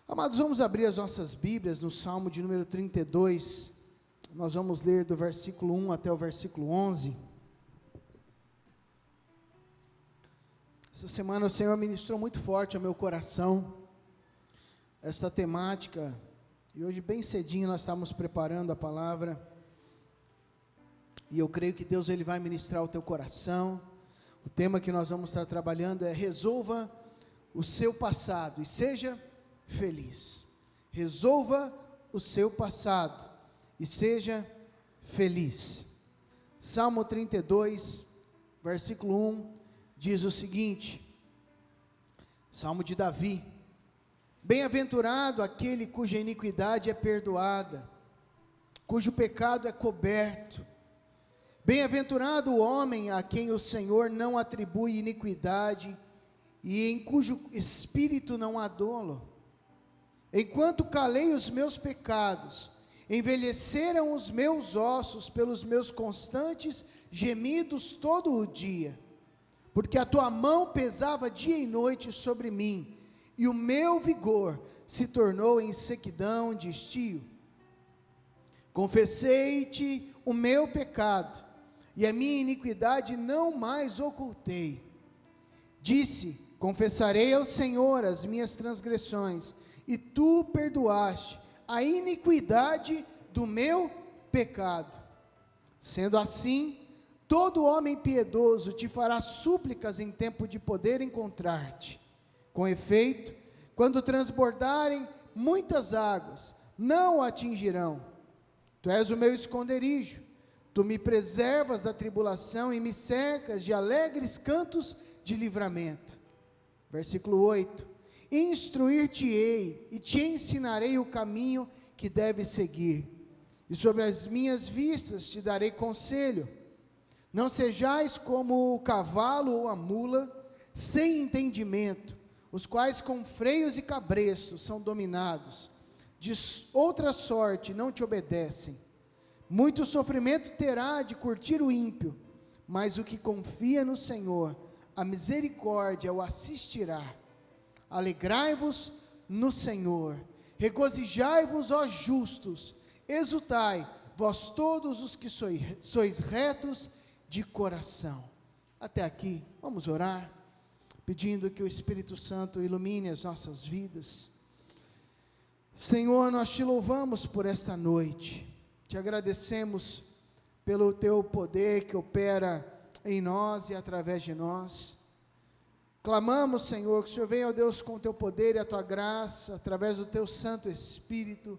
Amados, vamos abrir as nossas Bíblias no Salmo de número 32, nós vamos ler do versículo 1 até o versículo 11. Essa semana o Senhor ministrou muito forte ao meu coração, esta temática, e hoje bem cedinho nós estamos preparando a palavra, e eu creio que Deus ele vai ministrar o teu coração. O tema que nós vamos estar trabalhando é: resolva o seu passado e seja feliz. Resolva o seu passado e seja feliz. Salmo 32, versículo 1, diz o seguinte, Salmo de Davi: bem-aventurado aquele cuja iniquidade é perdoada, cujo pecado é coberto. Bem-aventurado o homem a quem o Senhor não atribui iniquidade e em cujo espírito não há dolo. Enquanto calei os meus pecados, envelheceram os meus ossos pelos meus constantes gemidos todo o dia, porque a tua mão pesava dia e noite sobre mim, e o meu vigor se tornou em sequidão de estio. Confessei-te o meu pecado, e a minha iniquidade não mais ocultei. Disse: confessarei ao Senhor as minhas transgressões, e tu perdoaste a iniquidade do meu pecado. Sendo assim, todo homem piedoso te fará súplicas em tempo de poder encontrar-te. Com efeito, quando transbordarem muitas águas, não o atingirão. Tu és o meu esconderijo, tu me preservas da tribulação e me cercas de alegres cantos de livramento. Versículo 8: instruir-te-ei e te ensinarei o caminho que deves seguir, e sobre as minhas vistas te darei conselho. Não sejais como o cavalo ou a mula, sem entendimento, os quais com freios e cabreços são dominados, de outra sorte não te obedecem. Muito sofrimento terá de curtir o ímpio, mas o que confia no Senhor, a misericórdia o assistirá. Alegrai-vos no Senhor, regozijai-vos, ó justos, exultai, vós todos os que sois retos de coração. Até aqui, vamos orar, pedindo que o Espírito Santo ilumine as nossas vidas. Senhor, nós te louvamos por esta noite, te agradecemos pelo teu poder que opera em nós e através de nós. Clamamos, Senhor, que o Senhor venha, ó Deus, com o teu poder e a tua graça, através do teu Santo Espírito,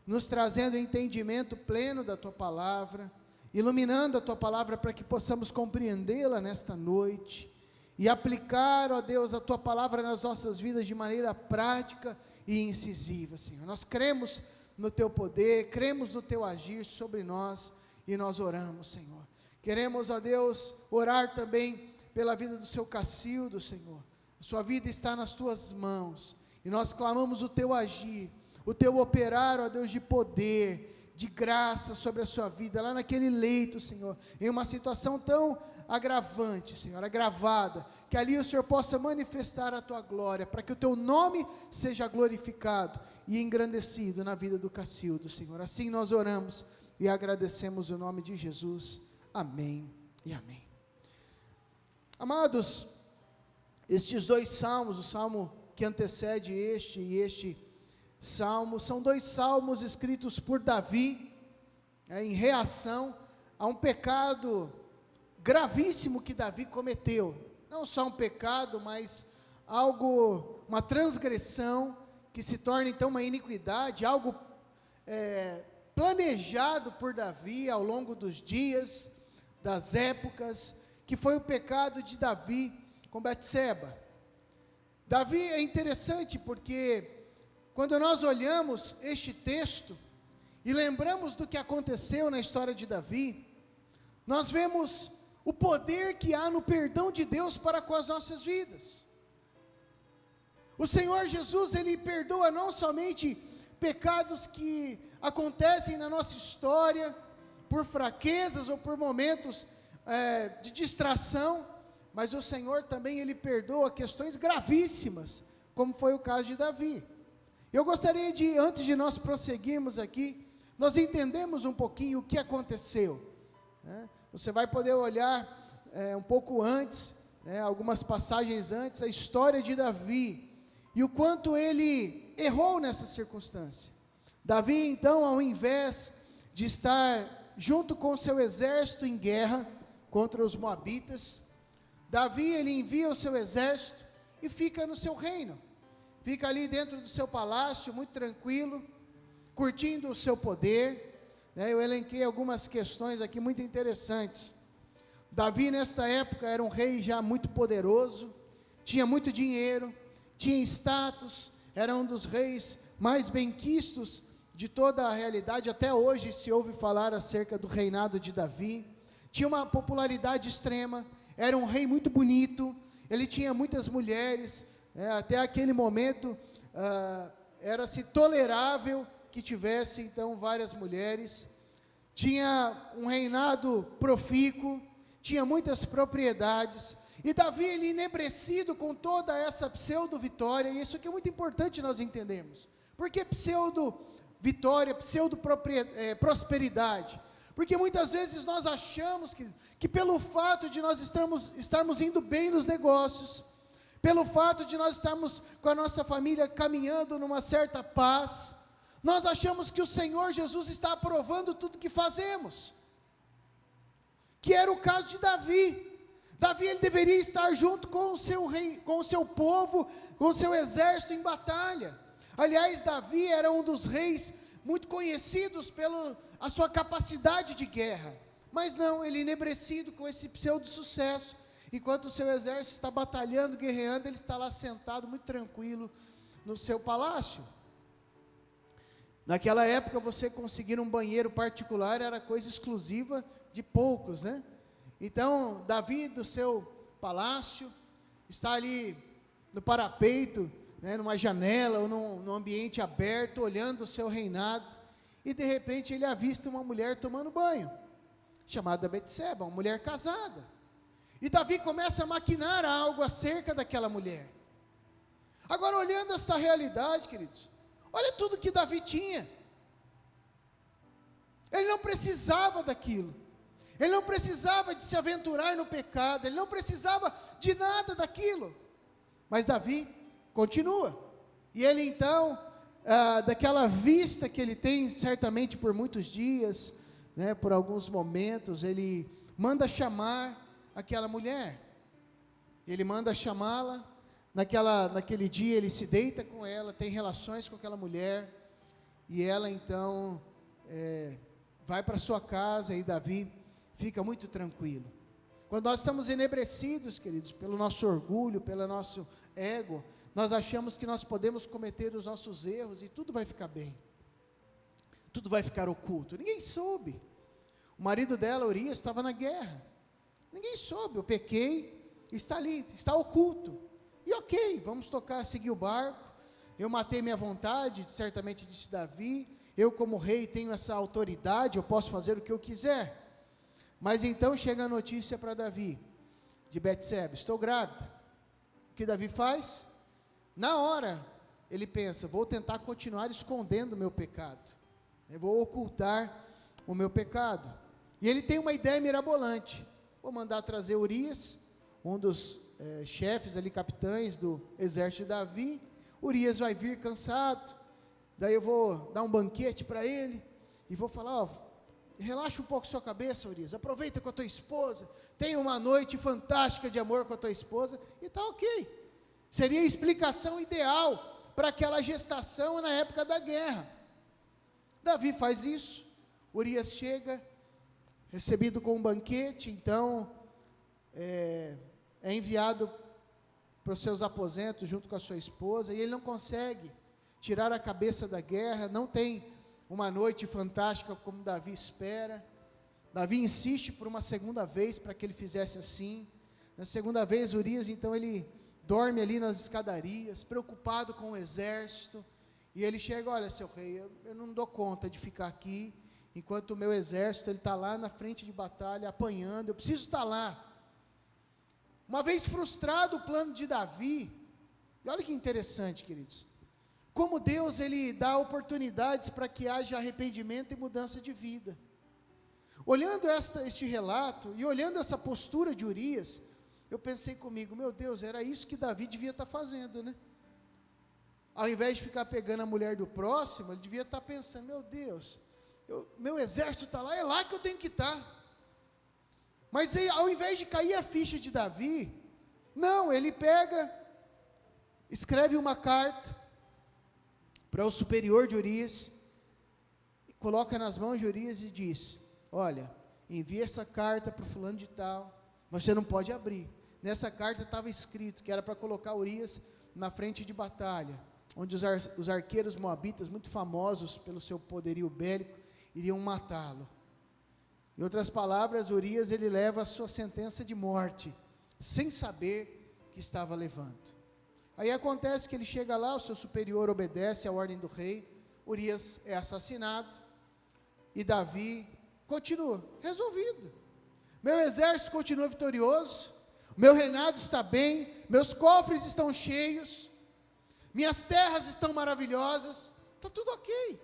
nos trazendo entendimento pleno da tua palavra, iluminando a tua palavra para que possamos compreendê-la nesta noite, e aplicar, ó Deus, a tua palavra nas nossas vidas de maneira prática e incisiva, Senhor. Nós cremos no teu poder, cremos no teu agir sobre nós, e nós oramos, Senhor. Queremos, ó Deus, orar também pela vida do seu Cacildo, Senhor. A sua vida está nas tuas mãos, e nós clamamos o teu agir, o teu operar, ó Deus, de poder, de graça sobre a sua vida, lá naquele leito, Senhor, em uma situação tão agravante, Senhor, agravada, que ali o Senhor possa manifestar a tua glória, para que o teu nome seja glorificado e engrandecido na vida do Cacildo, Senhor. Assim nós oramos e agradecemos o nome de Jesus. Amém e amém. Amados, estes dois salmos, o salmo que antecede este e este salmo, são dois salmos escritos por Davi, em reação a um pecado gravíssimo que Davi cometeu. Não só um pecado, mas algo, uma transgressão, que se torna então uma iniquidade, algo planejado por Davi ao longo dos dias, das épocas, que foi o pecado de Davi com Betseba. Davi é interessante porque quando nós olhamos este texto e lembramos do que aconteceu na história de Davi, nós vemos o poder que há no perdão de Deus para com as nossas vidas. O Senhor Jesus, Ele perdoa não somente pecados que acontecem na nossa história, por fraquezas ou por momentos de distração, mas o Senhor também, Ele perdoa questões gravíssimas, como foi o caso de Davi. Eu gostaria de, antes de nós prosseguirmos aqui, nós entendemos um pouquinho o que aconteceu, né? Você vai poder olhar um pouco antes, né, algumas passagens antes, a história de Davi, e o quanto ele errou nessa circunstância. Davi, então, ao invés de estar junto com o seu exército em guerra contra os moabitas, Davi, ele envia o seu exército e fica no seu reino, fica ali dentro do seu palácio, muito tranquilo, curtindo o seu poder, né? Eu elenquei algumas questões aqui muito interessantes. Davi, nessa época, era um rei já muito poderoso, tinha muito dinheiro, tinha status, era um dos reis mais benquistos de toda a realidade. Até hoje se ouve falar acerca do reinado de Davi. Tinha uma popularidade extrema, era um rei muito bonito, ele tinha muitas mulheres, até aquele momento era-se tolerável que tivesse então várias mulheres. Tinha um reinado profícuo, tinha muitas propriedades, e Davi, ele enebrecido com toda essa pseudo-vitória, e isso aqui é muito importante nós entendermos. Por que pseudo-vitória, pseudo-prosperidade? Porque muitas vezes nós achamos que pelo fato de nós estarmos indo bem nos negócios, pelo fato de nós estarmos com a nossa família caminhando numa certa paz, nós achamos que o Senhor Jesus está aprovando tudo que fazemos, que era o caso de Davi. Davi, ele deveria estar junto com o seu rei, com o seu povo, com o seu exército em batalha. Aliás, Davi era um dos reis muito conhecidos pela a sua capacidade de guerra, mas não, ele enebrecido com esse pseudo-sucesso, enquanto o seu exército está batalhando, guerreando, ele está lá sentado, muito tranquilo, no seu palácio. Naquela época, você conseguir um banheiro particular era coisa exclusiva de poucos, né? Então, Davi, do seu palácio, está ali no parapeito, né, numa janela ou num ambiente aberto, olhando o seu reinado, e de repente ele avista uma mulher tomando banho, chamada Betseba, uma mulher casada. E Davi começa a maquinar algo acerca daquela mulher. Agora, olhando essa realidade, queridos, olha tudo que Davi tinha. Ele não precisava daquilo. Ele não precisava de se aventurar no pecado. Ele não precisava de nada daquilo. Mas Davi continua. E ele então, daquela vista que ele tem, certamente por muitos dias, né, por alguns momentos, ele manda chamar aquela mulher. Ele manda chamá-la. Naquele dia ele se deita com ela, tem relações com aquela mulher, e ela então vai para sua casa, e Davi fica muito tranquilo. Quando nós estamos enebrecidos, queridos, pelo nosso orgulho, pelo nosso ego, nós achamos que nós podemos cometer os nossos erros e tudo vai ficar bem, tudo vai ficar oculto. Ninguém soube. O marido dela, Urias, estava na guerra, ninguém soube. Eu pequei, está ali, está oculto. E ok, vamos seguir o barco. Eu matei minha vontade, certamente disse Davi. Eu, como rei, tenho essa autoridade, eu posso fazer o que eu quiser. Mas então chega a notícia para Davi, de Betseba: estou grávida. O que Davi faz? Na hora, ele pensa: vou tentar continuar escondendo o meu pecado. Eu vou ocultar o meu pecado. E ele tem uma ideia mirabolante: vou mandar trazer Urias, um dos chefes ali, capitães do exército de Davi. Urias vai vir cansado, daí eu vou dar um banquete para ele, e vou falar: relaxa um pouco sua cabeça, Urias, aproveita com a tua esposa, tenha uma noite fantástica de amor com a tua esposa, e está ok. Seria a explicação ideal para aquela gestação na época da guerra. Davi faz isso. Urias chega, recebido com um banquete, então é enviado para os seus aposentos junto com a sua esposa, e ele não consegue tirar a cabeça da guerra, não tem uma noite fantástica como Davi espera. Davi insiste por uma segunda vez para que ele fizesse assim. Na segunda vez, Urias, então, ele dorme ali nas escadarias, preocupado com o exército, e ele chega: olha, seu rei, eu não dou conta de ficar aqui, enquanto o meu exército está lá na frente de batalha, apanhando, eu preciso estar lá. Uma vez frustrado o plano de Davi, e olha que interessante, queridos, como Deus ele dá oportunidades para que haja arrependimento e mudança de vida. Olhando este relato e olhando essa postura de Urias, eu pensei comigo, meu Deus, era isso que Davi devia estar fazendo, né? Ao invés de ficar pegando a mulher do próximo, ele devia estar pensando, meu Deus, meu exército está lá, é lá que eu tenho que estar. Mas aí, ao invés de cair a ficha de Davi, não, ele pega, escreve uma carta para o superior de Urias, coloca nas mãos de Urias e diz, olha, envia essa carta para o fulano de tal, você não pode abrir. Nessa carta estava escrito que era para colocar Urias na frente de batalha, onde os arqueiros moabitas, muito famosos pelo seu poderio bélico, iriam matá-lo. Em outras palavras, Urias ele leva a sua sentença de morte, sem saber que estava levando. Aí acontece que ele chega lá, o seu superior obedece à ordem do rei, Urias é assassinado, e Davi continua, resolvido. Meu exército continua vitorioso, meu reinado está bem, meus cofres estão cheios, minhas terras estão maravilhosas, está tudo ok.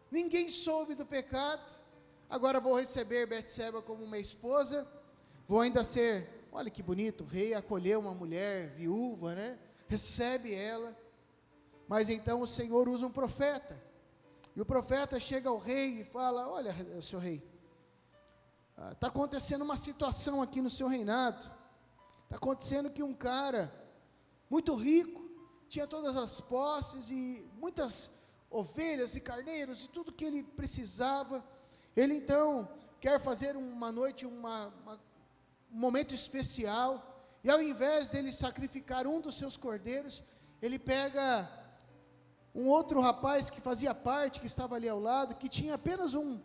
Ninguém soube do pecado, agora vou receber Betseba como uma esposa, vou ainda ser, olha que bonito, o rei acolheu uma mulher viúva, né? Recebe ela, mas então o Senhor usa um profeta, e o profeta chega ao rei e fala, olha, seu rei, está acontecendo uma situação aqui no seu reinado, está acontecendo que um cara, muito rico, tinha todas as posses, e muitas ovelhas e carneiros, e tudo que ele precisava, ele então quer fazer uma noite, um momento especial, e ao invés dele sacrificar um dos seus cordeiros, ele pega um outro rapaz que fazia parte, que estava ali ao lado, que tinha apenas um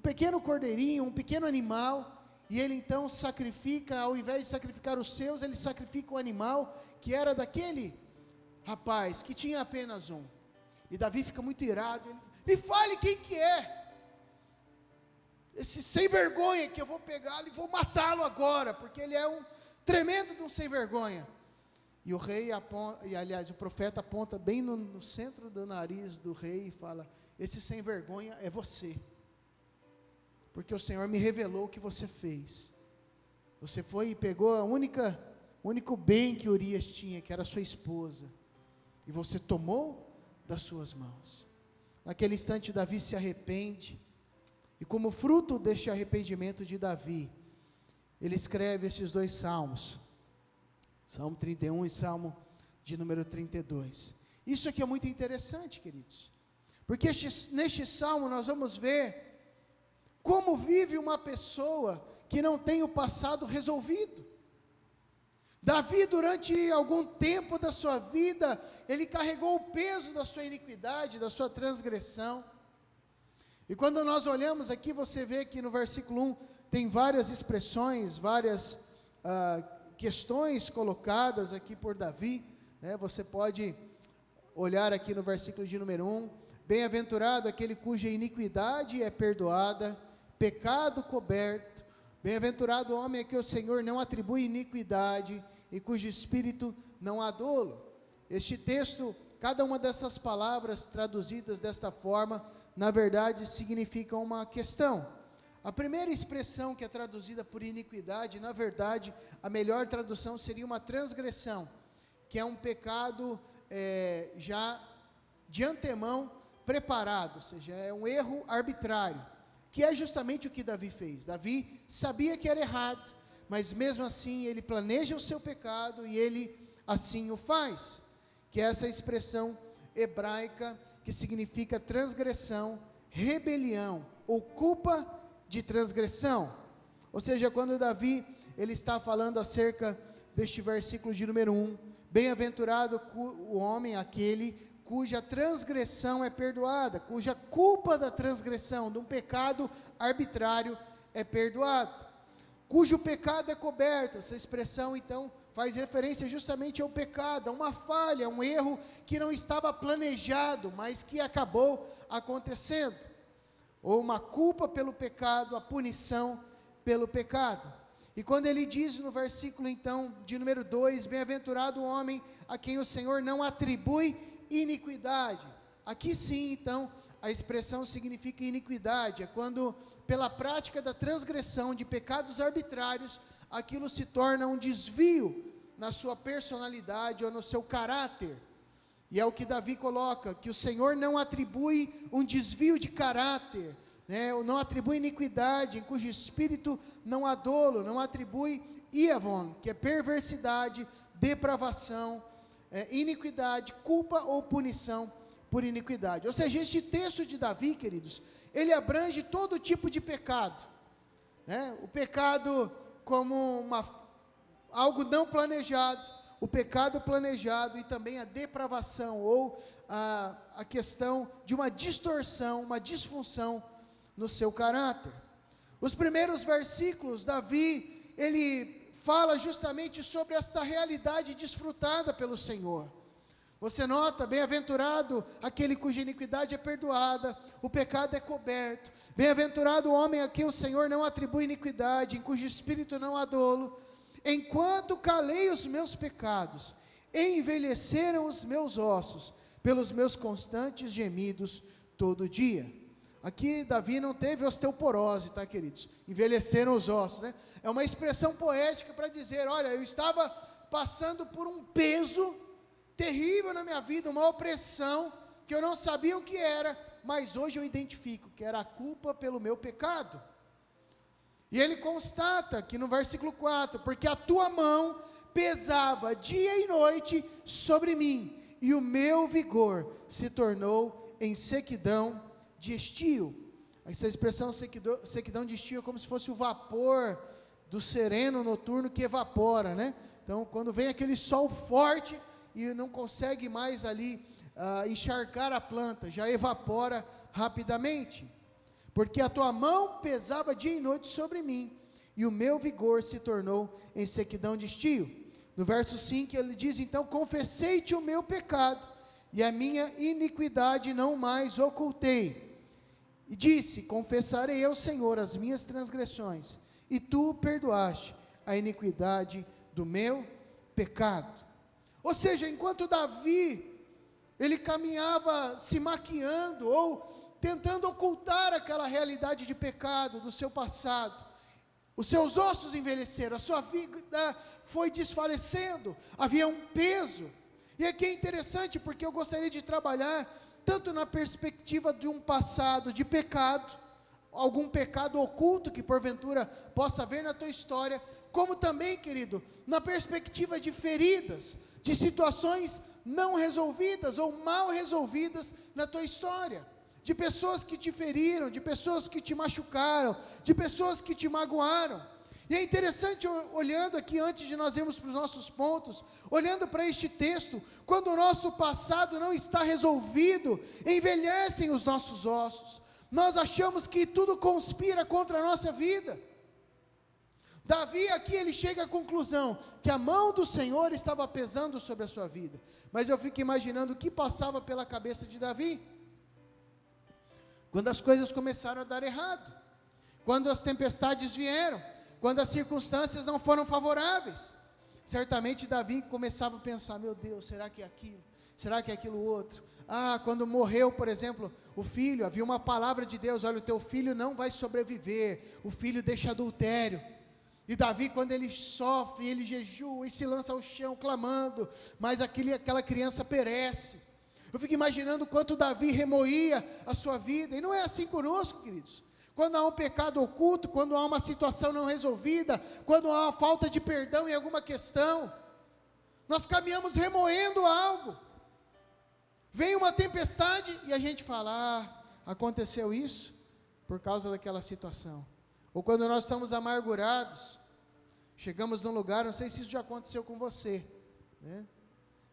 pequeno cordeirinho, um pequeno animal, e ele então sacrifica, ao invés de sacrificar os seus, ele sacrifica o animal, que era daquele rapaz, que tinha apenas um. E Davi fica muito irado, ele, me fale quem que é, esse sem vergonha, que eu vou pegá-lo e vou matá-lo agora, porque ele é um tremendo de um sem vergonha. E o rei aponta, e aliás o profeta aponta bem no centro do nariz do rei e fala, esse sem vergonha é você, porque o Senhor me revelou o que você fez, você foi e pegou o único bem que Urias tinha, que era sua esposa, e você tomou das suas mãos. Naquele instante Davi se arrepende, e como fruto deste arrependimento de Davi, ele escreve esses dois salmos, Salmo 31 e Salmo de número 32. Isso aqui é muito interessante, queridos, porque neste salmo nós vamos ver como vive uma pessoa que não tem o passado resolvido. Davi, durante algum tempo da sua vida, ele carregou o peso da sua iniquidade, da sua transgressão. E quando nós olhamos aqui, você vê que no versículo 1, tem várias expressões, várias questões colocadas aqui por Davi, né? Você pode olhar aqui no versículo de número 1, bem-aventurado aquele cuja iniquidade é perdoada, pecado coberto, bem-aventurado o homem a que o Senhor não atribui iniquidade, e cujo espírito não há dolo. Este texto, cada uma dessas palavras traduzidas desta forma, na verdade significam uma questão. A primeira expressão que é traduzida por iniquidade, na verdade, a melhor tradução seria uma transgressão, que é um pecado já de antemão preparado, ou seja, é um erro arbitrário, que é justamente o que Davi fez. Davi sabia que era errado, mas mesmo assim ele planeja o seu pecado e ele assim o faz, que é essa expressão hebraica que significa transgressão, rebelião ou culpa de transgressão. Ou seja, quando Davi ele está falando acerca deste versículo de número 1, bem-aventurado o homem, aquele cuja transgressão é perdoada, cuja culpa da transgressão, de um pecado arbitrário é perdoado, cujo pecado é coberto. Essa expressão então faz referência justamente ao pecado, a uma falha, um erro que não estava planejado, mas que acabou acontecendo, ou uma culpa pelo pecado, a punição pelo pecado. E quando ele diz no versículo então de número 2, bem-aventurado o homem a quem o Senhor não atribui iniquidade. Aqui sim, então, a expressão significa iniquidade, é quando, pela prática da transgressão de pecados arbitrários, aquilo se torna um desvio na sua personalidade ou no seu caráter. E é o que Davi coloca, que o Senhor não atribui um desvio de caráter, né? Não atribui iniquidade, em cujo espírito não há dolo, não atribui iavon, que é perversidade, depravação, iniquidade, culpa ou punição por iniquidade. Ou seja, este texto de Davi, queridos, ele abrange todo tipo de pecado, né? O pecado como algo não planejado, o pecado planejado e também a depravação ou a questão de uma distorção, uma disfunção no seu caráter. Os primeiros versículos, Davi, ele fala justamente sobre esta realidade desfrutada pelo Senhor. Você nota, bem-aventurado aquele cuja iniquidade é perdoada, o pecado é coberto. Bem-aventurado o homem a quem o Senhor não atribui iniquidade, em cujo espírito não há dolo. Enquanto calei os meus pecados, envelheceram os meus ossos, pelos meus constantes gemidos todo dia. Aqui Davi não teve osteoporose, tá, queridos? Envelheceram os ossos, né? É uma expressão poética para dizer, olha, eu estava passando por um peso terrível na minha vida, uma opressão, que eu não sabia o que era, mas hoje eu identifico que era a culpa pelo meu pecado. E ele constata que no versículo 4, porque a tua mão pesava dia e noite sobre mim, e o meu vigor se tornou em sequidão de estio. Essa expressão sequidão de estio é como se fosse o vapor do sereno noturno que evapora, né? Então, quando vem aquele sol forte e não consegue mais ali encharcar a planta, já evapora rapidamente. Porque a tua mão pesava dia e noite sobre mim, e o meu vigor se tornou em sequidão de estio. No verso 5 ele diz, então, confessei-te o meu pecado, e a minha iniquidade não mais ocultei. E disse, confessarei ao Senhor as minhas transgressões, e tu perdoaste a iniquidade do meu pecado. Ou seja, enquanto Davi, ele caminhava se maquiando, ou tentando ocultar aquela realidade de pecado do seu passado, os seus ossos envelheceram, a sua vida foi desfalecendo, havia um peso. E aqui é interessante, porque eu gostaria de trabalhar tanto na perspectiva de um passado de pecado, algum pecado oculto que porventura possa haver na tua história, como também, querido, na perspectiva de feridas, de situações não resolvidas ou mal resolvidas na tua história, de pessoas que te feriram, de pessoas que te machucaram, de pessoas que te magoaram. E é interessante, olhando aqui, antes de nós irmos para os nossos pontos, olhando para este texto, quando o nosso passado não está resolvido, envelhecem os nossos ossos, nós achamos que tudo conspira contra a nossa vida. Davi aqui, ele chega à conclusão, que a mão do Senhor estava pesando sobre a sua vida, mas eu fico imaginando o que passava pela cabeça de Davi, quando as coisas começaram a dar errado, quando as tempestades vieram, quando as circunstâncias não foram favoráveis. Certamente Davi começava a pensar, meu Deus, será que é aquilo? Será que é aquilo outro? Quando morreu, por exemplo, o filho, havia uma palavra de Deus, olha, o teu filho não vai sobreviver, o filho deixa adultério. E Davi, quando ele sofre, ele jejua e se lança ao chão clamando, mas aquela criança perece. Eu fico imaginando quanto Davi remoía a sua vida, e não é assim conosco, queridos. Quando há um pecado oculto, quando há uma situação não resolvida, quando há uma falta de perdão em alguma questão, nós caminhamos remoendo algo. Vem uma tempestade e a gente fala, aconteceu isso por causa daquela situação. Ou quando nós estamos amargurados, chegamos num lugar, não sei se isso já aconteceu com você, né?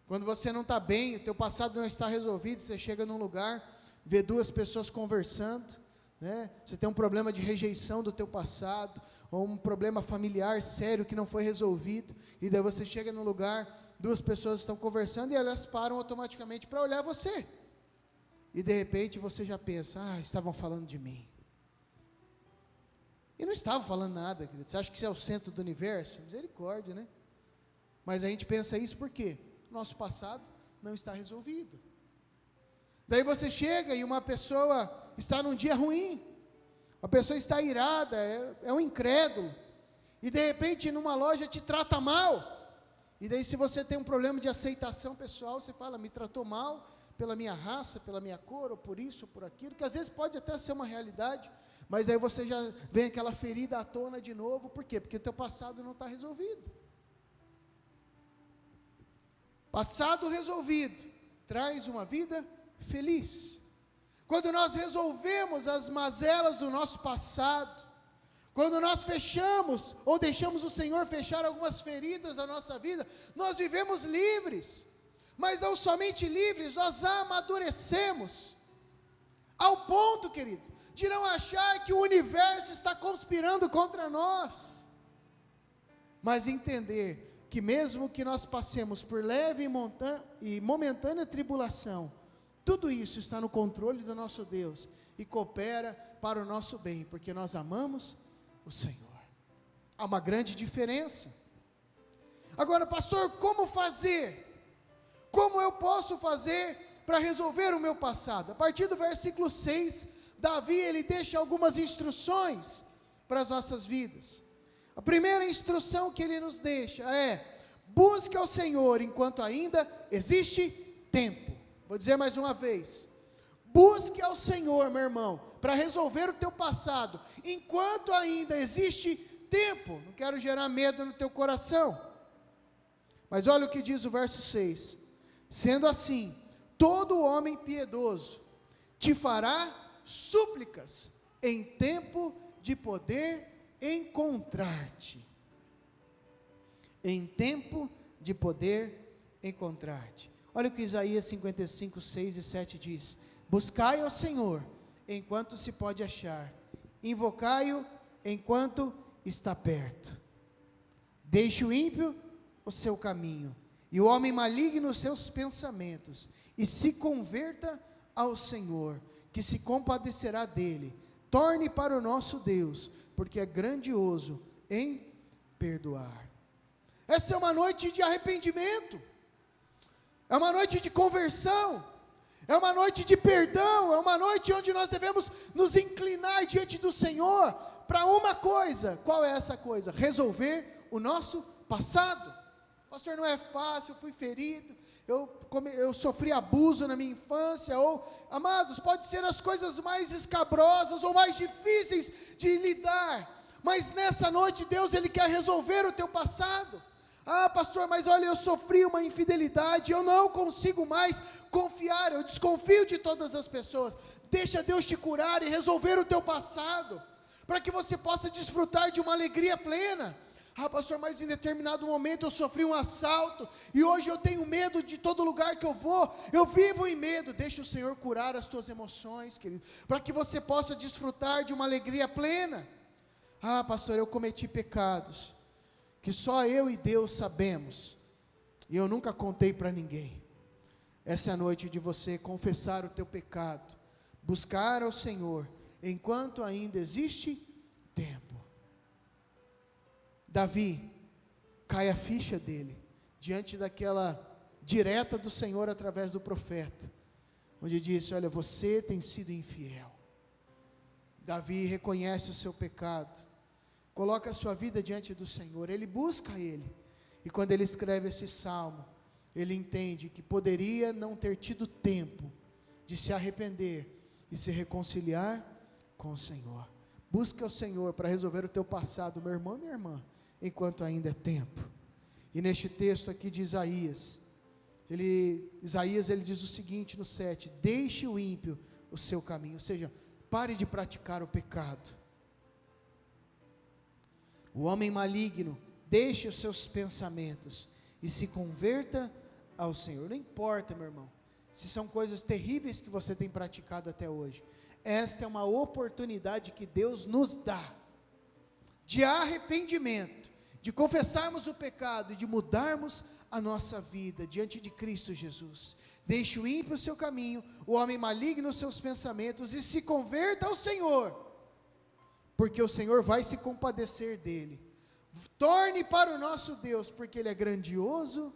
Quando você não está bem, o teu passado não está resolvido, você chega num lugar, vê duas pessoas conversando, né? Você tem um problema de rejeição do teu passado, ou um problema familiar sério que não foi resolvido, e daí você chega num lugar, duas pessoas estão conversando, e elas param automaticamente para olhar você, e de repente você já pensa, estavam falando de mim. E não estavam falando nada, querido. Você acha que você é o centro do universo? Misericórdia, né? Mas a gente pensa isso por quê? Nosso passado não está resolvido. Daí você chega e uma pessoa está num dia ruim, a pessoa está irada, é um incrédulo, e de repente numa loja te trata mal, e daí se você tem um problema de aceitação pessoal, você fala, me tratou mal pela minha raça, pela minha cor, ou por isso, ou por aquilo, que às vezes pode até ser uma realidade, mas aí você já vem aquela ferida à tona de novo, por quê? Porque o teu passado não está resolvido. Passado resolvido, traz uma vida feliz. Quando nós resolvemos as mazelas do nosso passado, quando nós fechamos, ou deixamos o Senhor fechar algumas feridas da nossa vida, nós vivemos livres, mas não somente livres, nós amadurecemos, ao ponto, querido, de não achar que o universo está conspirando contra nós, mas entender que mesmo que nós passemos por leve e momentânea tribulação, tudo isso está no controle do nosso Deus, e coopera para o nosso bem, porque nós amamos o Senhor. Há uma grande diferença. Agora, pastor, como fazer? Como eu posso fazer para resolver o meu passado? A partir do versículo 6, Davi, ele deixa algumas instruções para as nossas vidas. A primeira instrução que ele nos deixa é: busque ao Senhor enquanto ainda existe tempo. Vou dizer mais uma vez: busque ao Senhor, meu irmão, para resolver o teu passado, enquanto ainda existe tempo. Não quero gerar medo no teu coração, mas olha o que diz o verso 6: sendo assim, todo homem piedoso te fará súplicas em tempo de poder encontrar-te. Em tempo de poder encontrar-te. Olha o que Isaías 55, 6 e 7 diz: buscai ao Senhor enquanto se pode achar, invocai-o enquanto está perto. Deixe o ímpio o seu caminho, e o homem maligno os seus pensamentos, e se converta ao Senhor, que se compadecerá dele. Torne para o nosso Deus, porque é grandioso em perdoar. Essa é uma noite de arrependimento, é uma noite de conversão, é uma noite de perdão, é uma noite onde nós devemos nos inclinar diante do Senhor para uma coisa. Qual é essa coisa? Resolver o nosso passado. Pastor, não é fácil, eu fui ferido, eu sofri abuso na minha infância, ou, amados, pode ser as coisas mais escabrosas ou mais difíceis de lidar, mas nessa noite Deus, Ele quer resolver o teu passado. Ah, pastor, mas olha, eu sofri uma infidelidade, eu não consigo mais confiar, eu desconfio de todas as pessoas. Deixa Deus te curar e resolver o teu passado, para que você possa desfrutar de uma alegria plena. Ah, pastor, mas em determinado momento eu sofri um assalto, e hoje eu tenho medo de todo lugar que eu vou, eu vivo em medo. Deixa o Senhor curar as tuas emoções, querido, para que você possa desfrutar de uma alegria plena. Ah, pastor, eu cometi pecados que só eu e Deus sabemos, e eu nunca contei para ninguém. Essa é a noite de você confessar o teu pecado, buscar ao Senhor, enquanto ainda existe tempo. Davi, cai a ficha dele, diante daquela direta do Senhor através do profeta, onde disse: olha, você tem sido infiel. Davi reconhece o seu pecado, coloca a sua vida diante do Senhor, ele busca Ele, e quando ele escreve esse salmo, ele entende que poderia não ter tido tempo de se arrepender e se reconciliar com o Senhor. Busca o Senhor para resolver o teu passado, meu irmão e minha irmã, enquanto ainda é tempo. E neste texto aqui de Isaías, ele diz o seguinte no 7: deixe o ímpio o seu caminho, ou seja, pare de praticar o pecado. O homem maligno, deixe os seus pensamentos e se converta ao Senhor. Não importa, meu irmão, se são coisas terríveis que você tem praticado até hoje, esta é uma oportunidade que Deus nos dá, de arrependimento, de confessarmos o pecado e de mudarmos a nossa vida diante de Cristo Jesus. Deixe o ímpio o seu caminho, o homem maligno os seus pensamentos, e se converta ao Senhor, porque o Senhor vai se compadecer dele. Torne para o nosso Deus, porque Ele é grandioso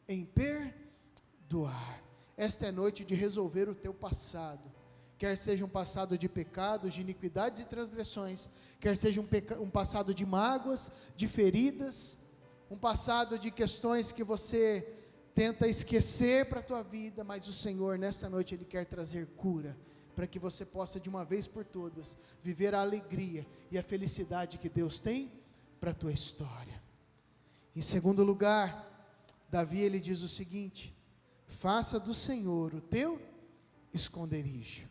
em perdoar. esta é noite de resolver o teu passado. Quer seja um passado de pecados, de iniquidades e transgressões, quer seja um passado de mágoas, de feridas, um passado de questões que você tenta esquecer para a tua vida, mas o Senhor nessa noite Ele quer trazer cura, para que você possa de uma vez por todas, viver a alegria e a felicidade que Deus tem para a tua história. Em segundo lugar, Davi ele diz o seguinte: faça do Senhor o teu esconderijo.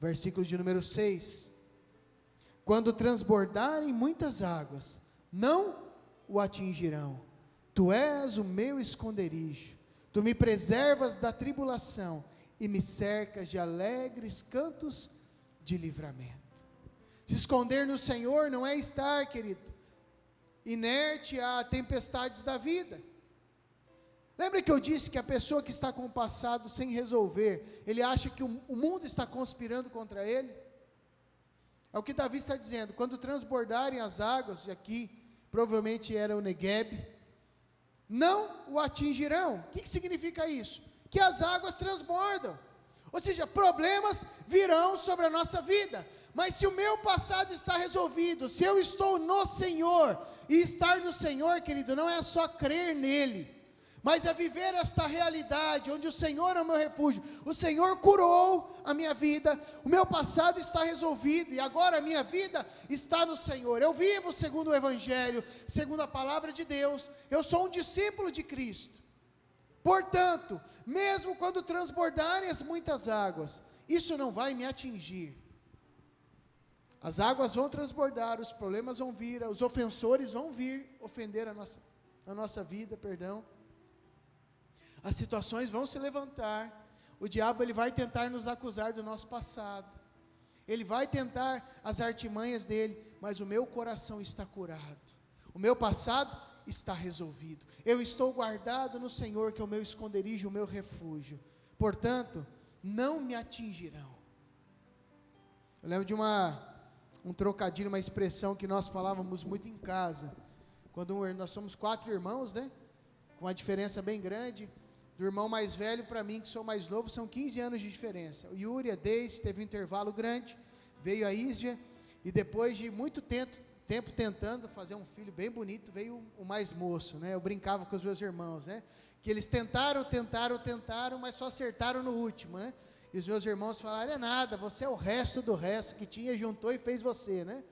Versículo de número 6, quando transbordarem muitas águas, não o atingirão, tu és o meu esconderijo, tu me preservas da tribulação, e me cercas de alegres cantos de livramento. Se esconder no Senhor não é estar, querido, inerte a tempestades da vida. Lembra que eu disse que a pessoa que está com o passado sem resolver, ele acha que o mundo está conspirando contra ele? É o que Davi está dizendo: quando transbordarem as águas, de aqui, provavelmente era o Negueb, não o atingirão. O que significa isso? Que as águas transbordam, ou seja, problemas virão sobre a nossa vida, mas se o meu passado está resolvido, se eu estou no Senhor, e estar no Senhor, querido, não é só crer nele, mas é viver esta realidade, onde o Senhor é o meu refúgio. O Senhor curou a minha vida, o meu passado está resolvido, e agora a minha vida está no Senhor. Eu vivo segundo o Evangelho, segundo a palavra de Deus, eu sou um discípulo de Cristo. Portanto, mesmo quando transbordarem as muitas águas, isso não vai me atingir. As águas vão transbordar, os problemas vão vir, os ofensores vão vir ofender a nossa vida, perdão. As situações vão se levantar, o diabo ele vai tentar nos acusar do nosso passado, ele vai tentar as artimanhas dele, mas o meu coração está curado, o meu passado está resolvido, eu estou guardado no Senhor, que é o meu esconderijo, o meu refúgio, portanto, não me atingirão. Eu lembro de um trocadilho, uma expressão que nós falávamos muito em casa, quando nós somos 4 irmãos, né, com uma diferença bem grande. Do irmão mais velho para mim, que sou mais novo, são 15 anos de diferença. O Yuri, a Deise, teve um intervalo grande, veio a Ísvia, e depois de muito tempo tentando fazer um filho bem bonito, veio o mais moço, né? Eu brincava com os meus irmãos, né? Que eles tentaram, mas só acertaram no último, né? E os meus irmãos falaram: é nada, você é o resto do resto que tinha, juntou e fez você, né?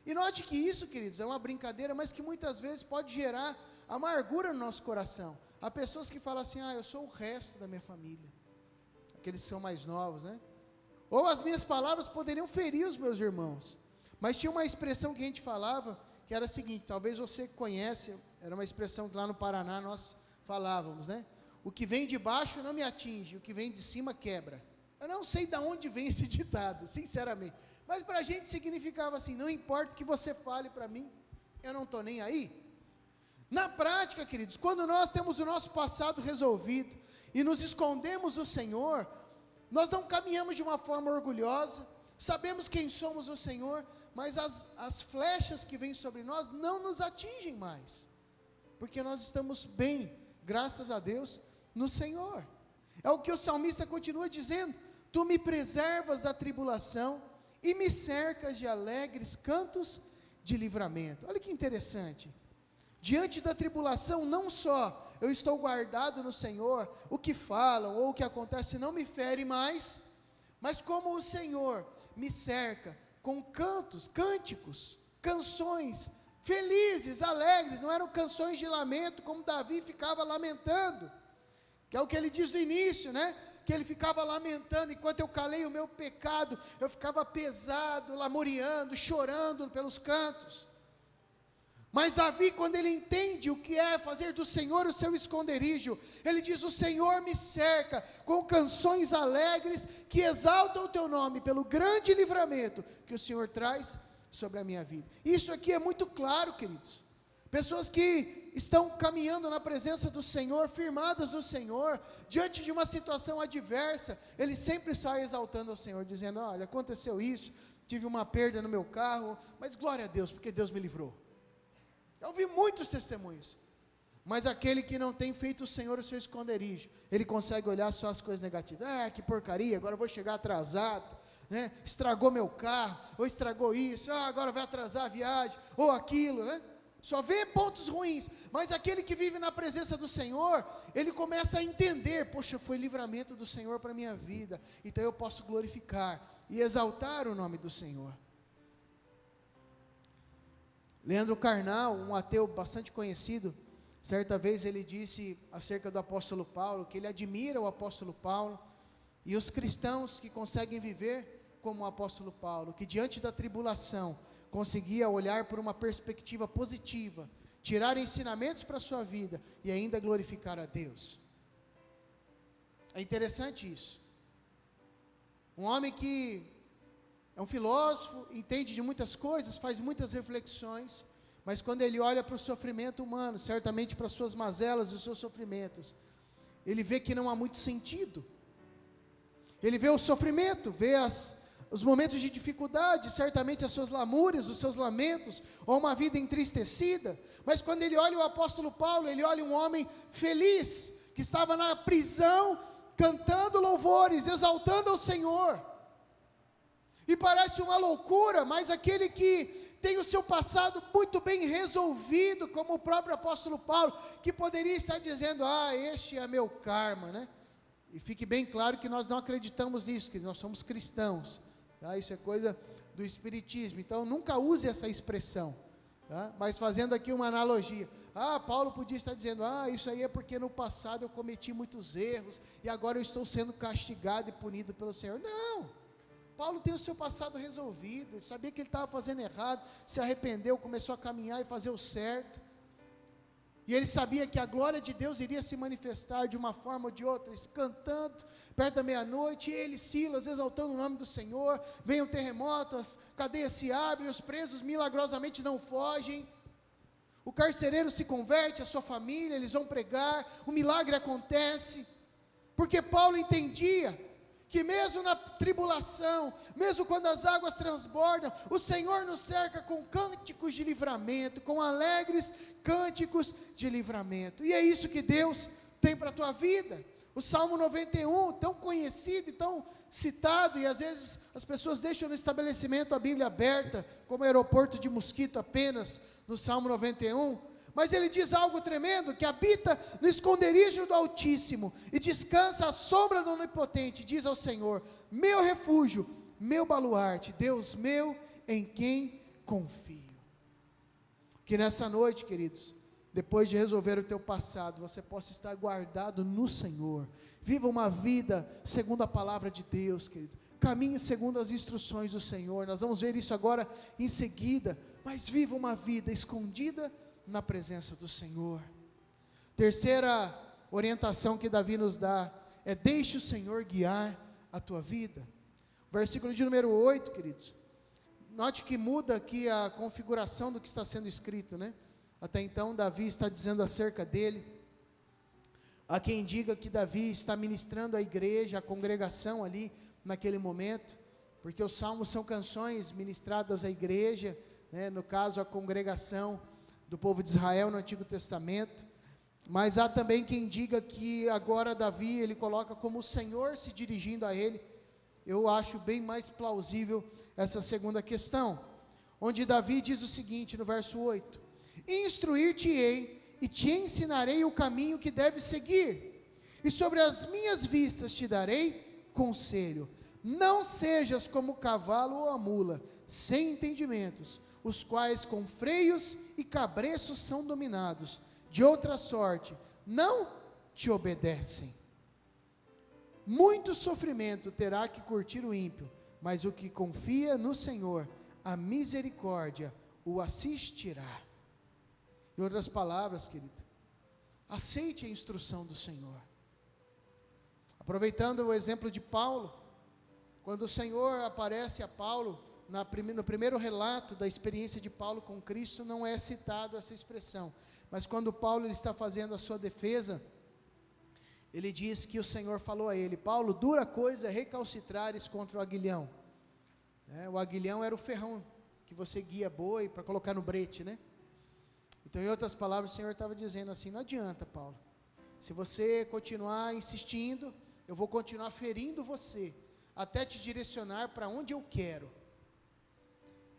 E note que isso, queridos, é uma brincadeira, mas que muitas vezes pode gerar amargura no nosso coração. Há pessoas que falam assim: eu sou o resto da minha família, aqueles que são mais novos, né? Ou as minhas palavras poderiam ferir os meus irmãos, mas tinha uma expressão que a gente falava, que era a seguinte, talvez você conhece, era uma expressão que lá no Paraná nós falávamos, né? O que vem de baixo não me atinge, o que vem de cima quebra. Eu não sei de onde vem esse ditado, sinceramente, mas para a gente significava assim: não importa o que você fale para mim, eu não estou nem aí. Na prática, queridos, quando nós temos o nosso passado resolvido e nos escondemos no Senhor, nós não caminhamos de uma forma orgulhosa, sabemos quem somos no Senhor, mas as flechas que vêm sobre nós não nos atingem mais, porque nós estamos bem, graças a Deus, no Senhor. É o que o salmista continua dizendo: tu me preservas da tribulação e me cercas de alegres cantos de livramento. Olha que interessante. Diante da tribulação, não só eu estou guardado no Senhor, o que falam ou o que acontece não me fere mais, mas como o Senhor me cerca com cantos, cânticos, canções felizes, alegres, não eram canções de lamento, como Davi ficava lamentando, que é o que ele diz no início, né? Que ele ficava lamentando: enquanto eu calei o meu pecado, eu ficava pesado, lamuriando, chorando pelos cantos. Mas Davi, quando ele entende o que é fazer do Senhor o seu esconderijo, ele diz: o Senhor me cerca com canções alegres que exaltam o teu nome, pelo grande livramento que o Senhor traz sobre a minha vida. Isso aqui é muito claro, queridos. Pessoas que estão caminhando na presença do Senhor, firmadas no Senhor, diante de uma situação adversa, eles sempre saem exaltando ao Senhor, dizendo: olha, aconteceu isso, tive uma perda no meu carro, mas glória a Deus, porque Deus me livrou. Eu ouvi muitos testemunhos. Mas aquele que não tem feito o Senhor o seu esconderijo, ele consegue olhar só as coisas negativas. Que porcaria, agora eu vou chegar atrasado, né? Estragou meu carro, ou estragou isso, agora vai atrasar a viagem, ou aquilo, né? Só vê pontos ruins. Mas aquele que vive na presença do Senhor, ele começa a entender: poxa, foi livramento do Senhor para a minha vida, então eu posso glorificar e exaltar o nome do Senhor. Leandro Carnal, um ateu bastante conhecido, certa vez ele disse acerca do apóstolo Paulo, que ele admira o apóstolo Paulo, e os cristãos que conseguem viver como o apóstolo Paulo, que diante da tribulação, conseguia olhar por uma perspectiva positiva, tirar ensinamentos para a sua vida, e ainda glorificar a Deus. É interessante isso. Um homem que é um filósofo, entende de muitas coisas, faz muitas reflexões, mas quando ele olha para o sofrimento humano, certamente para as suas mazelas e os seus sofrimentos, ele vê que não há muito sentido. Ele vê o sofrimento, vê os momentos de dificuldade, certamente as suas lamúrias, os seus lamentos, ou uma vida entristecida, mas quando ele olha o apóstolo Paulo, ele olha um homem feliz, que estava na prisão, cantando louvores, exaltando ao Senhor. E parece uma loucura, mas aquele que tem o seu passado muito bem resolvido, como o próprio apóstolo Paulo, que poderia estar dizendo: este é meu karma, né? E fique bem claro que nós não acreditamos nisso, que nós somos cristãos, tá? Isso é coisa do espiritismo, então nunca use essa expressão, tá? Mas fazendo aqui uma analogia, Paulo podia estar dizendo: isso aí é porque no passado eu cometi muitos erros, e agora eu estou sendo castigado e punido pelo Senhor. Não! Paulo tem o seu passado resolvido, ele sabia que ele estava fazendo errado, se arrependeu, começou a caminhar e fazer o certo, e ele sabia que a glória de Deus iria se manifestar de uma forma ou de outra, cantando, perto da meia-noite, ele, Silas, exaltando o nome do Senhor, vem um terremoto, as cadeias se abrem, os presos milagrosamente não fogem, o carcereiro se converte, a sua família, eles vão pregar, o milagre acontece, porque Paulo entendia que mesmo na tribulação, mesmo quando as águas transbordam, o Senhor nos cerca com cânticos de livramento, com alegres cânticos de livramento, e é isso que Deus tem para a tua vida. O Salmo 91, tão conhecido e tão citado, e às vezes as pessoas deixam no estabelecimento a Bíblia aberta, como aeroporto de mosquito apenas, no Salmo 91, mas ele diz algo tremendo, que habita no esconderijo do Altíssimo, e descansa à sombra do Onipotente, diz ao Senhor: meu refúgio, meu baluarte, Deus meu, em quem confio. Que nessa noite, queridos, depois de resolver o teu passado, você possa estar guardado no Senhor, viva uma vida segundo a palavra de Deus, querido, caminhe segundo as instruções do Senhor, nós vamos ver isso agora em seguida, mas viva uma vida escondida na presença do Senhor. Terceira orientação que Davi nos dá é: deixe o Senhor guiar a tua vida. Versículo de número 8, queridos, note que muda aqui a configuração do que está sendo escrito, né? Até então Davi está dizendo acerca dele. Há quem diga que Davi está ministrando a igreja, a congregação ali naquele momento, porque os salmos são canções ministradas à igreja, né? No caso a congregação do povo de Israel no Antigo Testamento, mas há também quem diga que agora Davi, ele coloca como o Senhor se dirigindo a ele. Eu acho bem mais plausível essa segunda questão, onde Davi diz o seguinte no verso 8: instruir-te-ei e te ensinarei o caminho que deves seguir, e sobre as minhas vistas te darei conselho, não sejas como o cavalo ou a mula, sem entendimentos, os quais com freios e cabreços são dominados, de outra sorte, não te obedecem. Muito sofrimento terá que curtir o ímpio, mas o que confia no Senhor, a misericórdia o assistirá. Em outras palavras, querida, aceite a instrução do Senhor. Aproveitando o exemplo de Paulo, quando o Senhor aparece a Paulo, no primeiro relato da experiência de Paulo com Cristo, não é citado essa expressão, mas quando Paulo ele está fazendo a sua defesa, ele diz que o Senhor falou a ele: Paulo, dura coisa é recalcitrares contra o aguilhão, o aguilhão era o ferrão que você guia boi para colocar no brete, né? Então, em outras palavras, o Senhor estava dizendo assim: não adianta, Paulo, se você continuar insistindo, eu vou continuar ferindo você, até te direcionar para onde eu quero.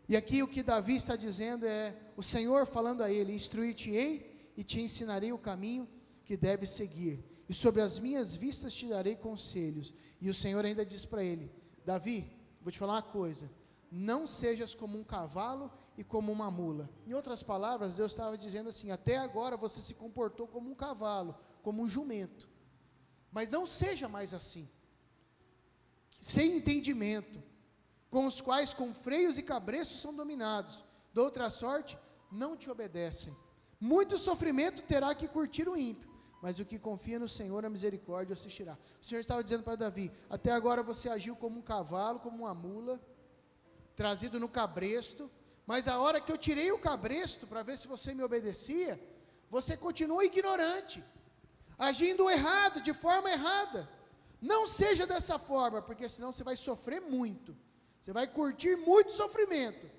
E aqui o que Davi está dizendo é, o Senhor falando a ele: instruir-te-ei e te ensinarei o caminho que deves seguir, e sobre as minhas vistas te darei conselhos. E o Senhor ainda diz para ele: Davi, vou te falar uma coisa, não sejas como um cavalo e como uma mula. Em outras palavras, Deus estava dizendo assim: até agora você se comportou como um cavalo, como um jumento, mas não seja mais assim, sem entendimento, com os quais com freios e cabreços são dominados, de outra sorte não te obedecem. Muito sofrimento terá que curtir o ímpio, mas o que confia no Senhor, a misericórdia assistirá. O Senhor estava dizendo para Davi: até agora você agiu como um cavalo, como uma mula, trazido no cabresto, mas a hora que eu tirei o cabresto, para ver se você me obedecia, você continua ignorante, agindo errado, de forma errada. Não seja dessa forma, porque senão você vai sofrer muito, você vai curtir muito sofrimento.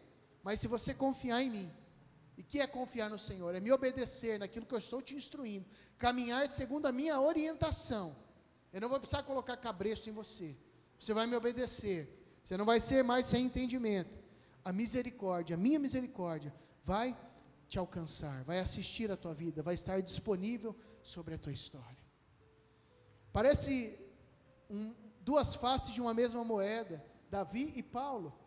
Mas se você confiar em mim, e que é confiar no Senhor? É me obedecer naquilo que eu estou te instruindo, caminhar segundo a minha orientação. Eu não vou precisar colocar cabresto em você, você vai me obedecer, você não vai ser mais sem entendimento. A misericórdia, a minha misericórdia, vai te alcançar, vai assistir a tua vida, vai estar disponível sobre a tua história. Parece duas faces de uma mesma moeda, Davi e Paulo.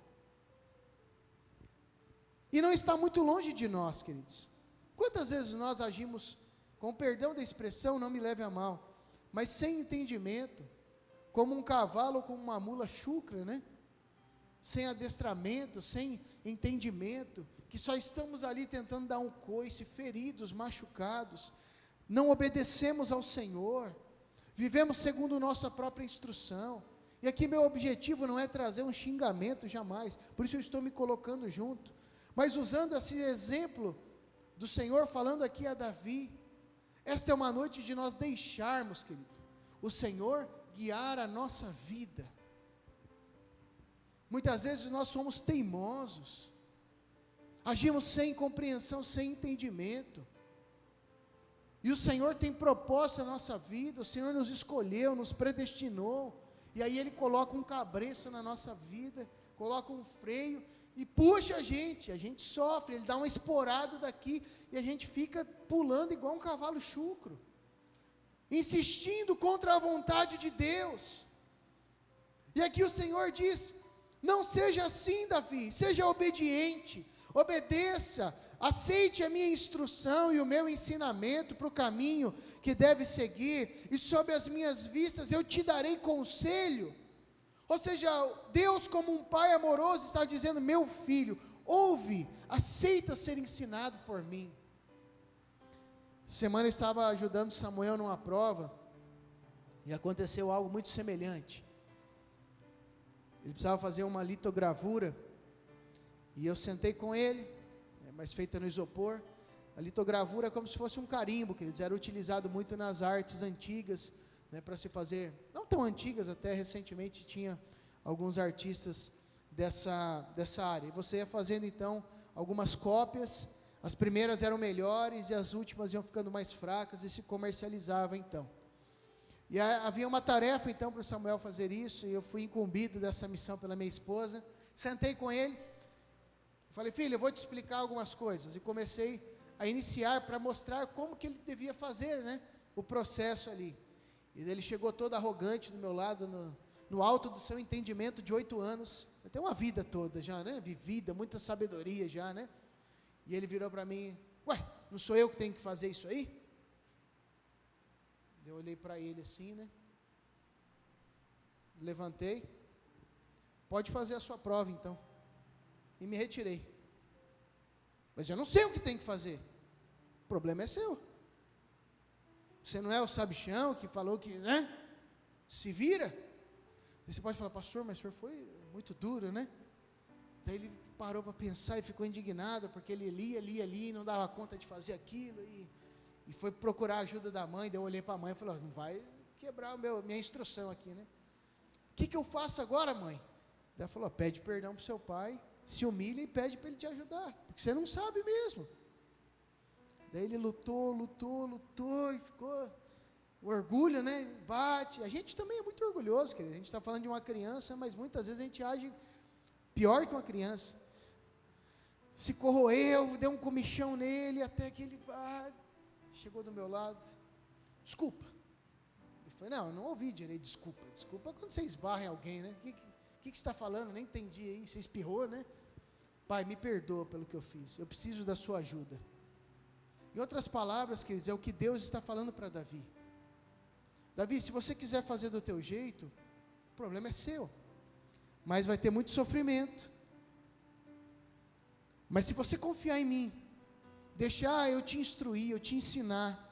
E não está muito longe de nós, queridos. Quantas vezes nós agimos, com perdão da expressão, não me leve a mal, mas sem entendimento, como um cavalo ou como uma mula chucra, né? Sem adestramento, sem entendimento, que só estamos ali tentando dar um coice, feridos, machucados, não obedecemos ao Senhor, vivemos segundo nossa própria instrução. E aqui meu objetivo não é trazer um xingamento, jamais, por isso eu estou me colocando junto, mas usando esse exemplo do Senhor, falando aqui a Davi. Esta é uma noite de nós deixarmos, querido, o Senhor guiar a nossa vida. Muitas vezes nós somos teimosos, agimos sem compreensão, sem entendimento, e o Senhor tem propósito na nossa vida, o Senhor nos escolheu, nos predestinou, e aí Ele coloca um cabresto na nossa vida, coloca um freio, e puxa a gente sofre, Ele dá uma esporada daqui, e a gente fica pulando igual um cavalo chucro, insistindo contra a vontade de Deus. E aqui o Senhor diz: não seja assim, Davi, seja obediente, obedeça, aceite a minha instrução e o meu ensinamento para o caminho que deve seguir, e sobre as minhas vistas eu te darei conselho. Ou seja, Deus, como um pai amoroso, está dizendo: meu filho, ouve, aceita ser ensinado por mim. Semana eu estava ajudando Samuel numa prova, e aconteceu algo muito semelhante. Ele precisava fazer uma litogravura, e eu sentei com ele, mas feita no isopor. A litogravura é como se fosse um carimbo, que eles eram utilizado muito nas artes antigas, para se fazer, não tão antigas, até recentemente tinha alguns artistas dessa área, e você ia fazendo então algumas cópias, as primeiras eram melhores, e as últimas iam ficando mais fracas, e se comercializava então. E havia uma tarefa então para o Samuel fazer isso, e eu fui incumbido dessa missão pela minha esposa. Sentei com ele, falei: filho, eu vou te explicar algumas coisas, e comecei a iniciar para mostrar como que ele devia fazer, o processo ali. E ele chegou todo arrogante do meu lado, no alto do seu entendimento de 8 anos, até uma vida toda já, vivida, muita sabedoria já, e ele virou para mim: ué, não sou eu que tenho que fazer isso aí? Eu olhei para ele assim, levantei: pode fazer a sua prova então, e me retirei. Mas eu não sei o que tem que fazer, o problema é seu, você não é o sabichão que falou que, se vira. E você pode falar: pastor, mas o senhor foi muito duro, Daí ele parou para pensar e ficou indignado, porque ele lia e não dava conta de fazer aquilo, e foi procurar a ajuda da mãe. Daí eu olhei para a mãe e falei: não vai quebrar minha instrução aqui, O que eu faço agora, mãe? Daí ela falou: pede perdão para o seu pai, se humilha e pede para ele te ajudar, porque você não sabe mesmo. Daí ele lutou e ficou, o orgulho, né, bate. A gente também é muito orgulhoso, querido. A gente está falando de uma criança, mas muitas vezes a gente age pior que uma criança. Se corroeu, deu um comichão nele, até que ele chegou do meu lado. Desculpa. Ele falou, não, eu não ouvi direito, desculpa. Desculpa é quando você esbarra em alguém, né? O que você está falando? Nem entendi aí, você espirrou, né? Pai, me perdoa pelo que eu fiz, eu preciso da sua ajuda. Em outras palavras, queridos, é o que Deus está falando para Davi. Davi, se você quiser fazer do teu jeito, o problema é seu, mas vai ter muito sofrimento. Mas se você confiar em mim, deixar eu te instruir, eu te ensinar,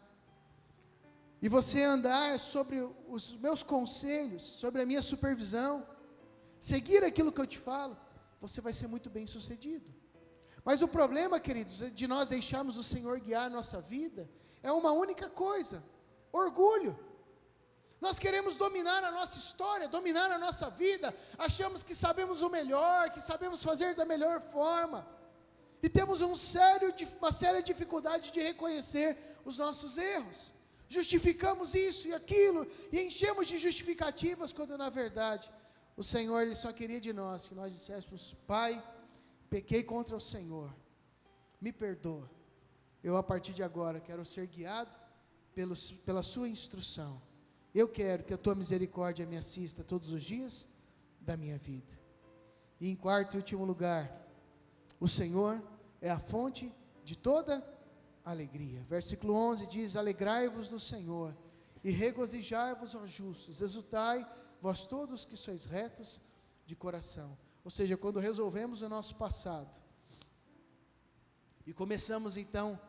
e você andar sobre os meus conselhos, sobre a minha supervisão, seguir aquilo que eu te falo, você vai ser muito bem sucedido. Mas o problema, queridos, de nós deixarmos o Senhor guiar a nossa vida, é uma única coisa: orgulho. Nós queremos dominar a nossa história, dominar a nossa vida, achamos que sabemos o melhor, que sabemos fazer da melhor forma, e temos uma séria dificuldade de reconhecer os nossos erros, justificamos isso e aquilo, e enchemos de justificativas, quando na verdade, o Senhor, Ele só queria de nós, que nós disséssemos: Pai, pequei contra o Senhor, me perdoa, eu a partir de agora quero ser guiado pela sua instrução, eu quero que a tua misericórdia me assista todos os dias da minha vida. E em quarto e último lugar, o Senhor é a fonte de toda alegria. Versículo 11 diz: alegrai-vos no Senhor, e regozijai-vos, ó justos, exultai, vós todos que sois retos de coração. Ou seja, quando resolvemos o nosso passado, e começamos então,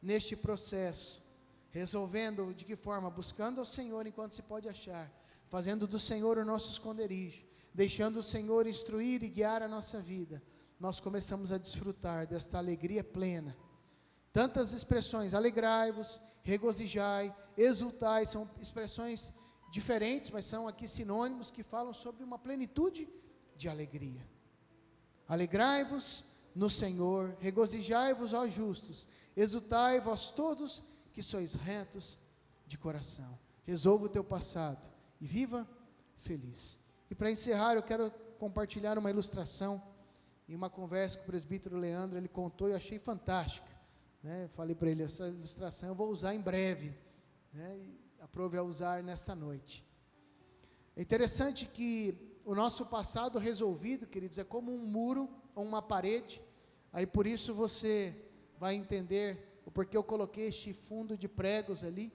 neste processo, resolvendo de que forma? Buscando ao Senhor enquanto se pode achar, fazendo do Senhor o nosso esconderijo, deixando o Senhor instruir e guiar a nossa vida, nós começamos a desfrutar desta alegria plena. Tantas expressões: alegrai-vos, regozijai, exultai, são expressões diferentes, mas são aqui sinônimos que falam sobre uma plenitude de alegria. Alegrai-vos no Senhor, regozijai-vos, ó justos, exultai, vós todos que sois retos de coração. Resolva o teu passado e viva feliz. E para encerrar, eu quero compartilhar uma ilustração, em uma conversa com o presbítero Leandro, ele contou e eu achei fantástica, né? Falei para ele: essa ilustração eu vou usar em breve, né? E aprove a usar nesta noite. É interessante que o nosso passado resolvido, queridos, é como um muro ou uma parede. Aí por isso você vai entender o porquê eu coloquei este fundo de pregos ali.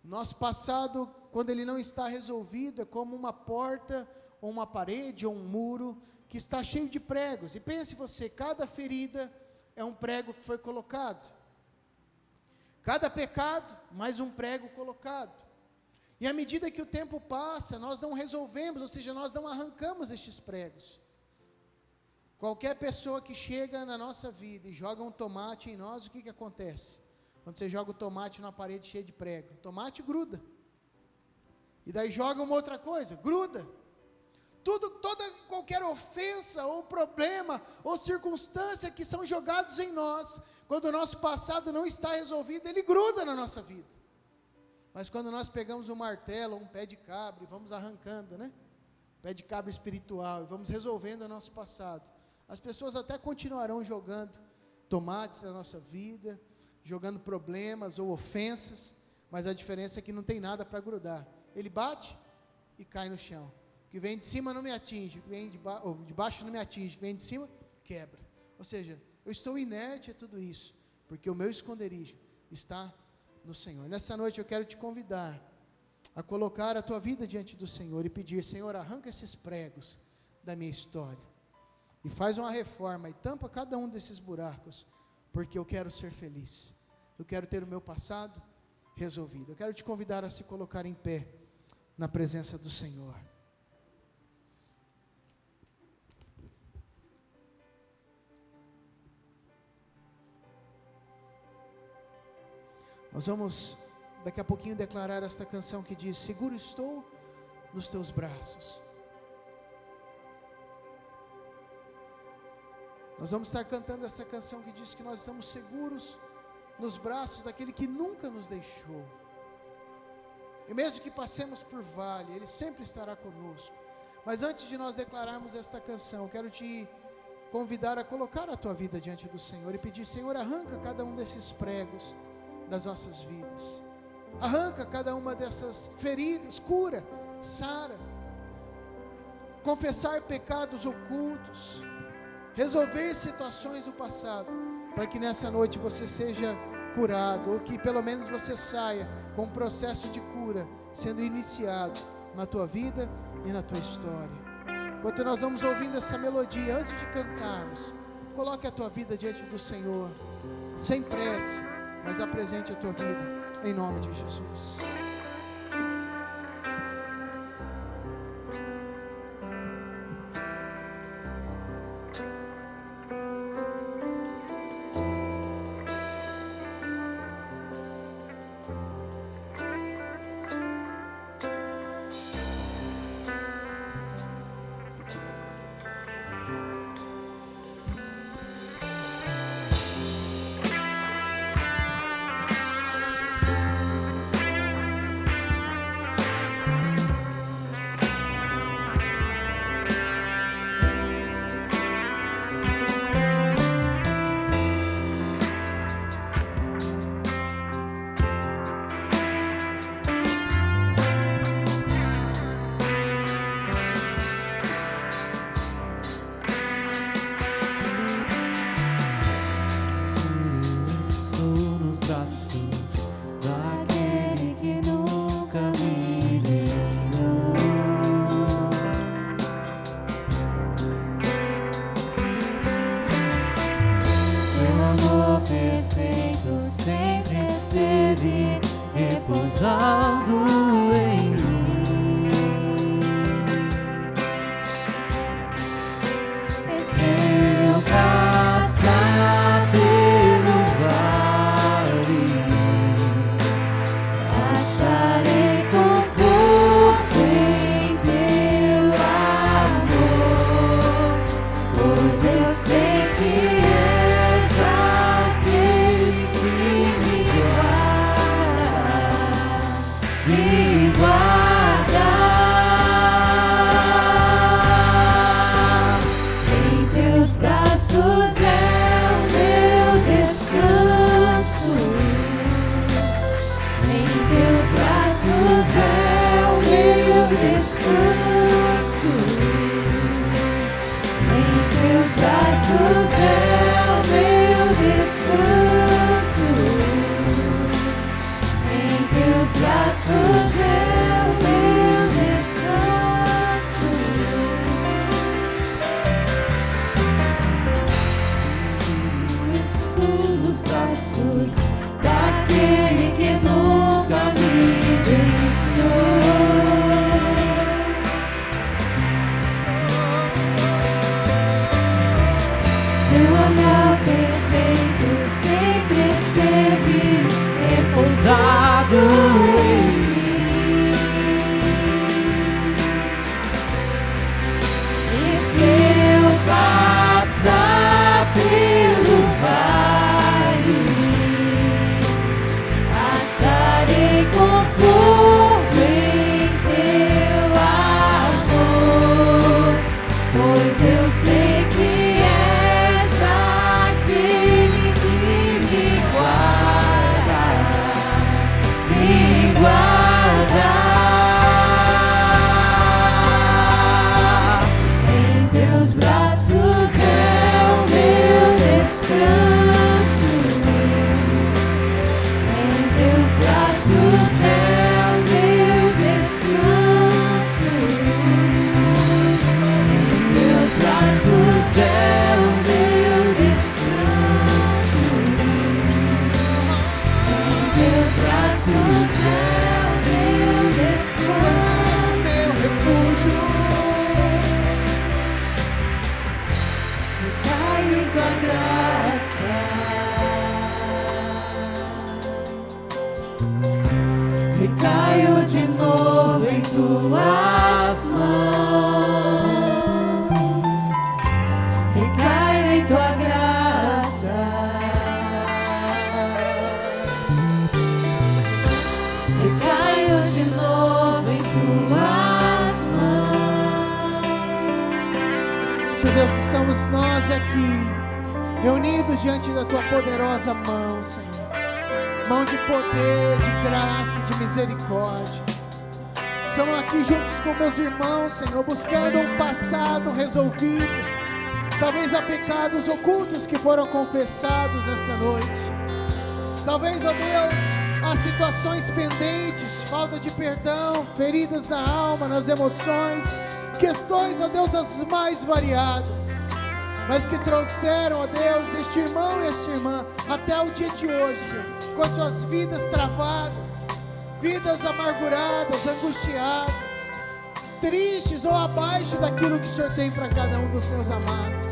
O nosso passado, quando ele não está resolvido, é como uma porta, ou uma parede, ou um muro, que está cheio de pregos. E pense você, cada ferida é um prego que foi colocado. Cada pecado, mais um prego colocado. E à medida que o tempo passa, nós não resolvemos, ou seja, nós não arrancamos estes pregos. Qualquer pessoa que chega na nossa vida e joga um tomate em nós, o que acontece? Quando você joga o tomate numa parede cheia de prego, o tomate gruda. E daí joga uma outra coisa, gruda. Qualquer ofensa, ou problema, ou circunstância que são jogados em nós, quando o nosso passado não está resolvido, ele gruda na nossa vida. Mas quando nós pegamos um martelo, um pé de cabra, e vamos arrancando, né? Pé de cabra espiritual, e vamos resolvendo o nosso passado, as pessoas até continuarão jogando tomates na nossa vida, jogando problemas ou ofensas, mas a diferença é que não tem nada para grudar. Ele bate e cai no chão. O que vem de cima não me atinge, o que vem de baixo não me atinge, o que vem de cima quebra. Ou seja, eu estou inerte a tudo isso, porque o meu esconderijo está no Senhor. Nessa noite eu quero te convidar a colocar a tua vida diante do Senhor e pedir: Senhor, arranca esses pregos da minha história e faz uma reforma e tampa cada um desses buracos, porque eu quero ser feliz, eu quero ter o meu passado resolvido. Eu quero te convidar a se colocar em pé na presença do Senhor. Nós vamos daqui a pouquinho declarar esta canção que diz: seguro estou nos teus braços. Nós vamos estar cantando essa canção que diz que nós estamos seguros nos braços daquele que nunca nos deixou. E mesmo que passemos por vale, Ele sempre estará conosco. Mas antes de nós declararmos esta canção, quero te convidar a colocar a tua vida diante do Senhor e pedir: Senhor, arranca cada um desses pregos das nossas vidas. Arranca cada uma dessas feridas, cura, sara. Confessar pecados ocultos, resolver situações do passado, para que nessa noite você seja curado, ou que pelo menos você saia com um processo de cura sendo iniciado na tua vida e na tua história. Enquanto nós vamos ouvindo essa melodia, antes de cantarmos, coloque a tua vida diante do Senhor, sem pressa, mas apresente a tua vida, em nome de Jesus. Daquele que nunca me deixou. Seu amor perfeito sempre esteve repousado em mim. E se eu passar pelo vale, acharei conforto em seu amor, pois eu sei que és aquele que me guarda, me guarda. Em teus braços é o meu descanso. Em teus braços é o meu descanso. Em teus braços é o meu descanso. Em teus braços é o meu descanso. Meu refúgio, Caio em tua graça. Senhor Deus, estamos nós aqui, reunidos diante da Tua poderosa mão, Senhor. Mão de poder, de graça, de misericórdia. Estamos aqui juntos com meus irmãos, Senhor, buscando um passado resolvido. Talvez há pecados ocultos que foram confessados essa noite. Talvez, ó Deus, há situações pendentes, falta de perdão, feridas na alma, nas emoções, questões, ó Deus, das mais variadas, mas que trouxeram, ó Deus, este irmão e esta irmã até o dia de hoje, Senhor, com as suas vidas travadas, vidas amarguradas, angustiadas, tristes ou abaixo daquilo que o Senhor tem para cada um dos seus amados.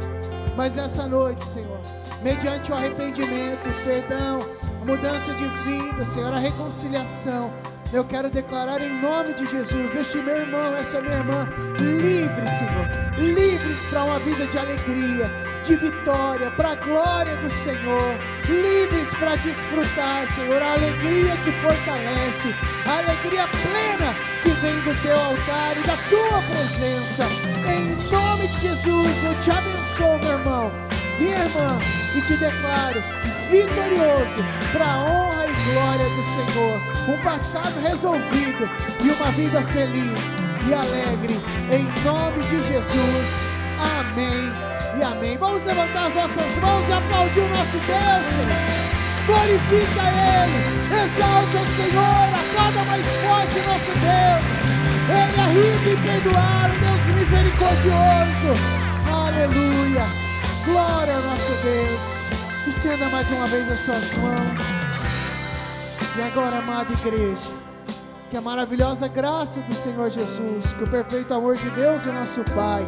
Mas nessa noite, Senhor, mediante o arrependimento, o perdão, a mudança de vida, Senhor, a reconciliação, eu quero declarar em nome de Jesus, este meu irmão, essa minha irmã, livres, Senhor, livres para uma vida de alegria, de vitória, para a glória do Senhor, livres para desfrutar, Senhor, a alegria que fortalece, a alegria plena que vem do Teu altar e da Tua presença. Em nome de Jesus, eu te abençoo, meu irmão, minha irmã, e te declaro vitorioso para a honra e glória do Senhor, um passado resolvido e uma vida feliz e alegre, em nome de Jesus, amém e amém. Vamos levantar as nossas mãos e aplaudir o nosso Deus, glorifica Ele, exalte ao Senhor, aplauda mais forte o nosso Deus. Ele é rico em perdoar, o Deus misericordioso, aleluia, glória ao nosso Deus. Estenda mais uma vez as suas mãos. E agora, amada igreja, que a maravilhosa graça do Senhor Jesus, que o perfeito amor de Deus, o nosso Pai,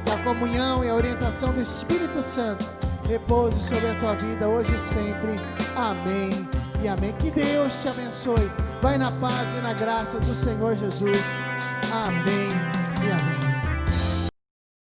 que a comunhão e a orientação do Espírito Santo repouse sobre a tua vida hoje e sempre. Amém e amém. Que Deus te abençoe. Vai na paz e na graça do Senhor Jesus. Amém.